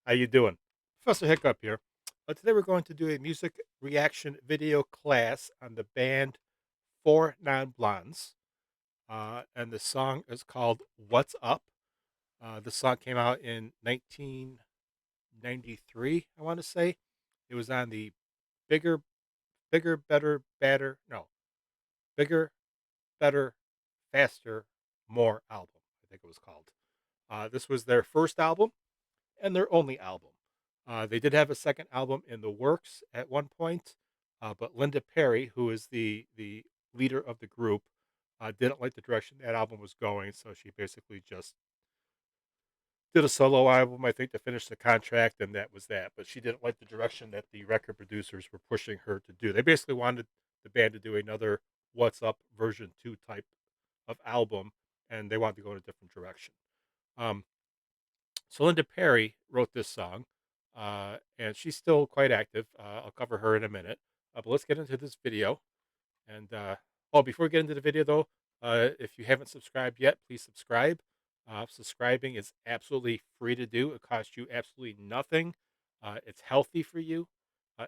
How you doing? Professor Hiccup here. Today we're going to do a music reaction video class on the band Four Non Blondes, and the song is called "What's Up." The song came out in 1993, I want to say. It was on the bigger, bigger, better, badder. No, bigger, better, faster, more album. I think it was called. This was their first album and their only album. They did have a second album in the works at one point, but Linda Perry, who is the leader of the group, didn't like the direction that album was going, so she basically just did a solo album, I think, to finish the contract, and that was that. But she didn't like the direction that the record producers were pushing her to do. They basically wanted the band to do another "What's Up" version 2 type of album, and they wanted to go in a different direction. Um, So Linda Perry wrote this song, and she's still quite active. I'll cover her in a minute. But let's get into this video. And before we get into the video, though, if you haven't subscribed yet, please subscribe. Subscribing is absolutely free to do. It costs you absolutely nothing. It's healthy for you.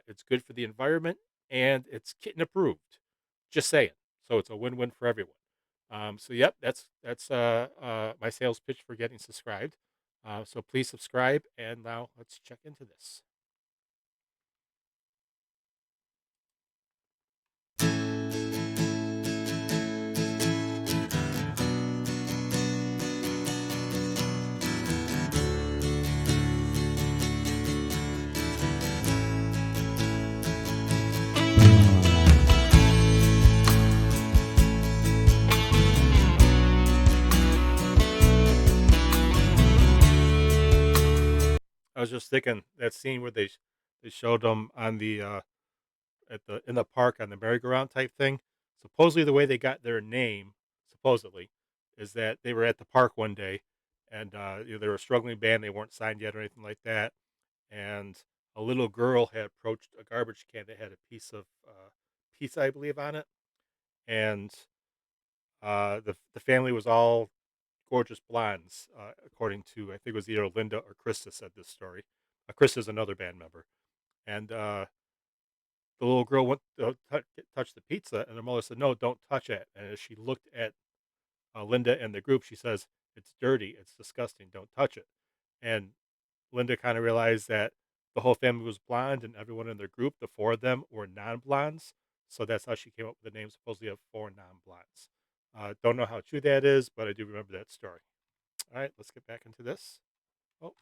It's good for the environment, and it's kitten approved. Just saying. So it's a win-win for everyone. Yep, that's my sales pitch for getting subscribed. So please subscribe, and now let's check into this. I was just thinking that scene where they showed them on the at the in the park on the merry-go-round type thing. Supposedly, the way they got their name, supposedly, is that they were at the park one day, and they were a struggling band. They weren't signed yet or anything like that, and a little girl had approached a garbage can that had a piece of pizza, I believe, on it, and the family was all gorgeous blondes, according to, I think it was either Linda or Krista said this story. Krista's another band member, and the little girl went to touch the pizza, and her mother said, "No, don't touch it." And as she looked at Linda and the group, she says, "It's dirty. It's disgusting. Don't touch it." And Linda kind of realized that the whole family was blonde, and everyone in their group, the four of them, were non-blondes. So that's how she came up with the name, supposedly, of Four Non-Blondes. Don't know how true that is, but I do remember that story. All right, let's get back into this. Oh,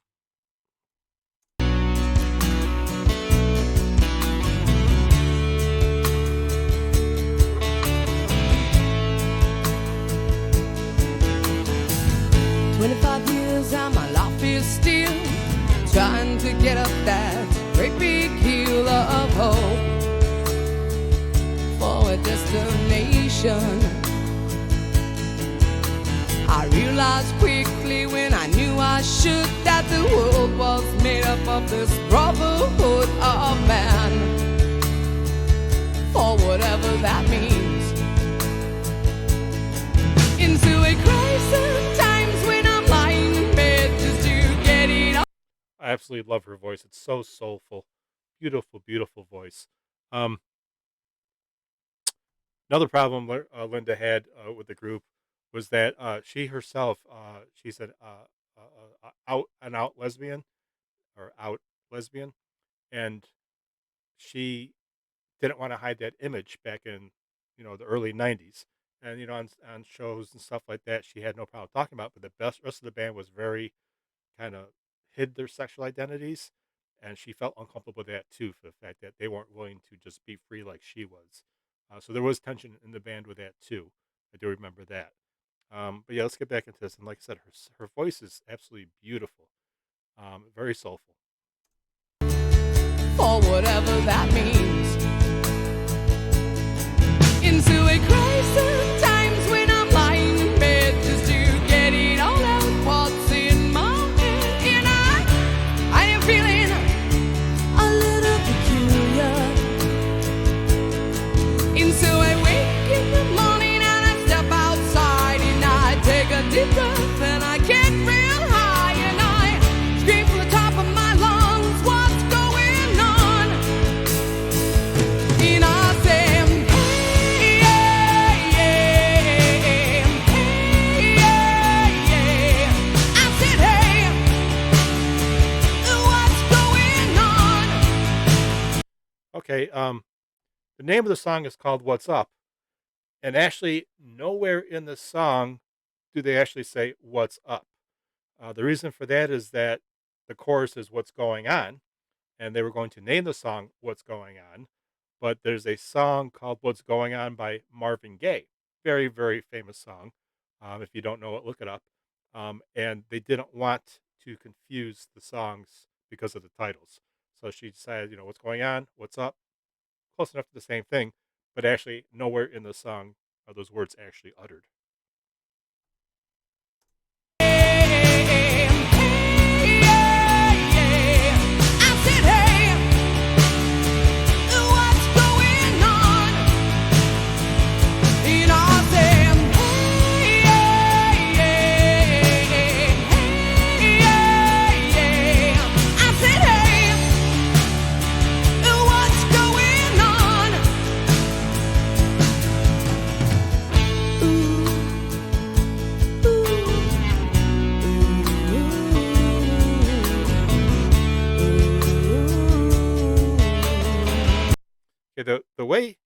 25 years and my life is still trying to get up that great big hill of hope for a destination. I realized quickly when I knew I should that the world was made up of this brotherhood of man, for whatever that means. Into a crisis times when I'm lying in bed just to get it on. I absolutely love her voice. It's so soulful, beautiful, beautiful voice. Um, Another problem Linda had with the group was that she herself, she's an out and out lesbian or out lesbian, and she didn't want to hide that image back in the early '90s, and on shows and stuff like that, she had no problem talking about. But the best rest of the band was very kind of hid their sexual identities, and she felt uncomfortable with that too, for the fact that they weren't willing to just be free like she was. So there was tension in the band with that too. I do remember that. But yeah, let's get back into this. And like I said, her voice is absolutely beautiful, very soulful. For whatever that means. Into a crisis times when I'm lying in bed just to get it all out what's in my head. And I am feeling a little peculiar. And so I wake in the morning and I step outside and I take a deep breath and I get real high and I scream from the top of my lungs. Okay, the name of the song is called "What's Up," and actually nowhere in the song do they actually say "What's up." The reason for that is that the chorus is "What's going on," and they were going to name the song "What's Going On," but there's a song called "What's Going On" by Marvin Gaye, very, very famous song. If you don't know it, look it up. And they didn't want to confuse the songs because of the titles. So she decided, "What's going on? What's up?" Close enough to the same thing, but actually nowhere in the song are those words actually uttered. Okay, the way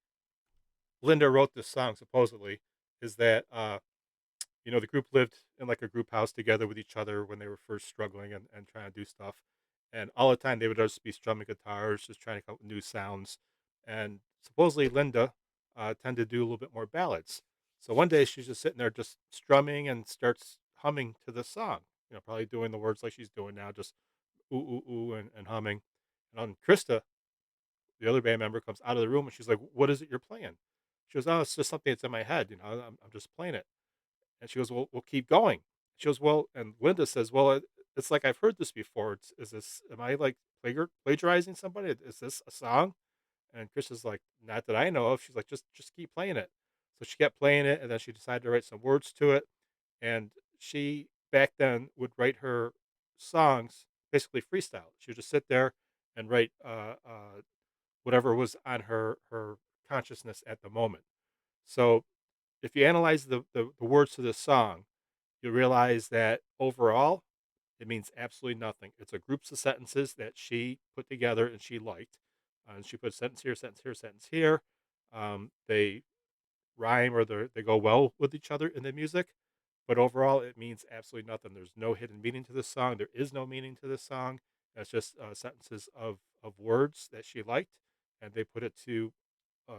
Linda wrote this song supposedly is that the group lived in like a group house together with each other when they were first struggling and trying to do stuff. And all the time they would just be strumming guitars, just trying to come up with new sounds. And supposedly Linda tended to do a little bit more ballads. So one day she's just sitting there just strumming and starts humming to the song, probably doing the words like she's doing now, just ooh, ooh, ooh, and humming. And on Krista, the other band member, comes out of the room and she's like, "What is it you're playing?" She goes, "Oh, it's just something that's in my head. I'm just playing it." And she goes, "Well, we'll keep going." She goes, "Well," and Linda says, "Well, it's like I've heard this before. Is this, am I like plagiarizing somebody? Is this a song?" And Chris is like, "Not that I know of." She's like, just keep playing it." So she kept playing it, and then she decided to write some words to it. And she back then would write her songs basically freestyle. She would just sit there and write whatever was on her consciousness at the moment. So if you analyze the words to this song, you realize that overall, it means absolutely nothing. It's a groups of sentences that she put together and she liked. And she put sentence here, sentence here, sentence here. They rhyme or they go well with each other in the music. But overall, it means absolutely nothing. There's no hidden meaning to this song. There is no meaning to this song. It's just sentences of words that she liked, and they put it to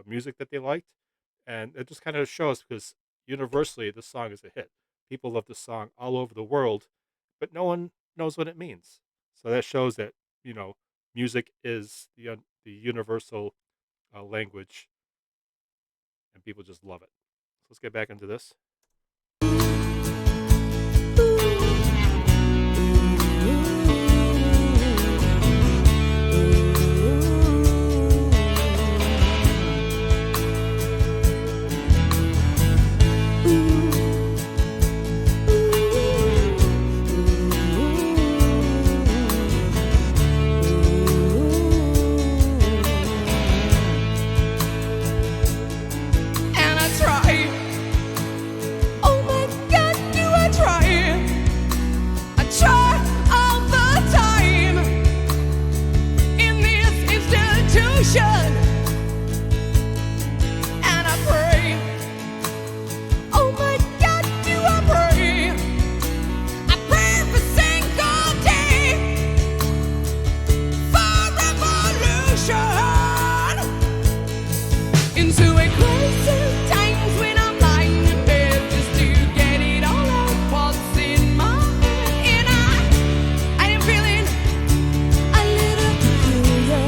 music that they liked, and it just kind of shows because universally this song is a hit. People love this song all over the world, but no one knows what it means. So that shows that music is the universal language, and people just love it. So let's get back into this. And I try. Oh my God, do I try? I try all the time in this institution, and I pray. Oh my God, do I pray? I pray every single day for revolution into a crisis times when I'm lying in bed just to get it all out what's in my head. And I am feeling a little peculiar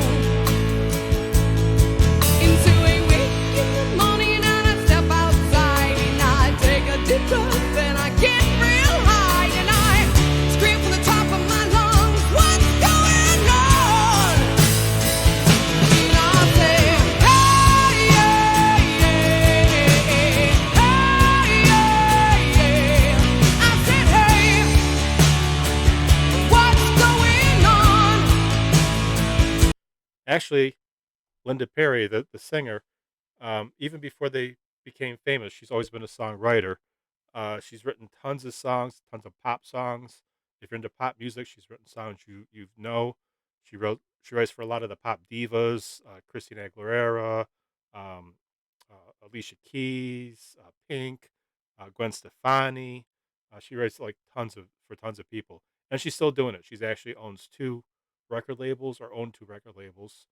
into a wake in the morning, and I step outside and I take a deep breath and I get real high and I scream from the top of my lungs, what's going on? And I say, hey, yeah, yeah, hey, yeah, yeah. I said, hey, what's going on? Actually, Linda Perry, the singer, even before they became famous, she's always been a songwriter. She's written tons of songs, tons of pop songs. If you're into pop music, she's written songs you know. She wrote She writes for a lot of the pop divas, Christina Aguilera, um, Alicia Keys, Pink, Gwen Stefani. She writes like tons of people, and she's still doing it. She's actually owns two record labels or owned two record labels.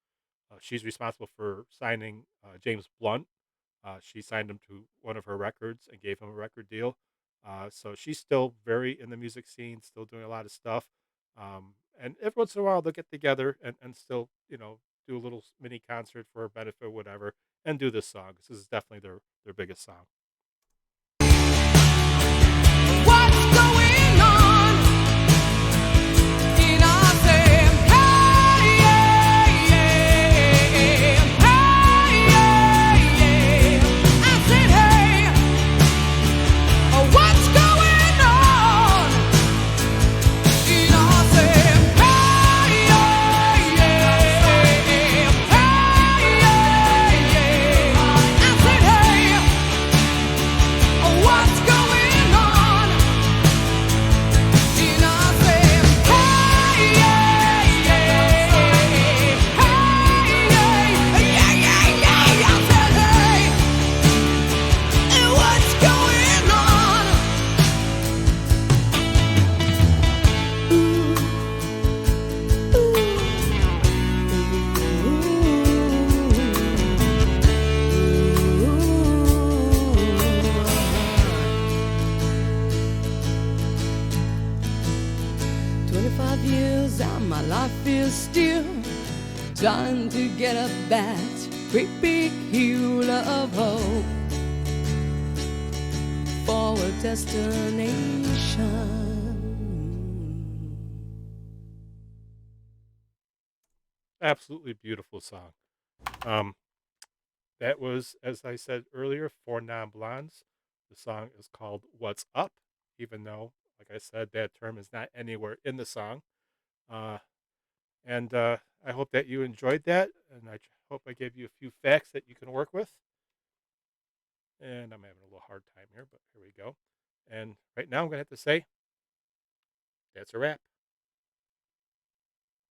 She's responsible for signing James Blunt. She signed him to one of her records and gave him a record deal. So she's still very in the music scene, still doing a lot of stuff. And every once in a while, they'll get together and still, do a little mini concert for a benefit, or whatever, and do this song. This is definitely their biggest song. What's going on in our same hey, yeah, yeah, hey, yeah, yeah. I said, hey, what's going on in our same hey, yeah, yeah, hey, yeah, yeah. I said, hey, what's going on in our same hey, yeah, yeah, hey, yeah, yeah, yeah. I said, hey, what's going on? Ooh. 25 years and my life is still trying to get up that great big hill of hope for a destination. Absolutely beautiful song. Um, that was, as I said earlier, for non blondes. The song is called "What's Up," even though, like I said, that term is not anywhere in the song. Uh, And I hope that you enjoyed that, and hope I gave you a few facts that you can work with. And I'm having a little hard time here, but here we go. And right now, I'm going to have to say that's a wrap.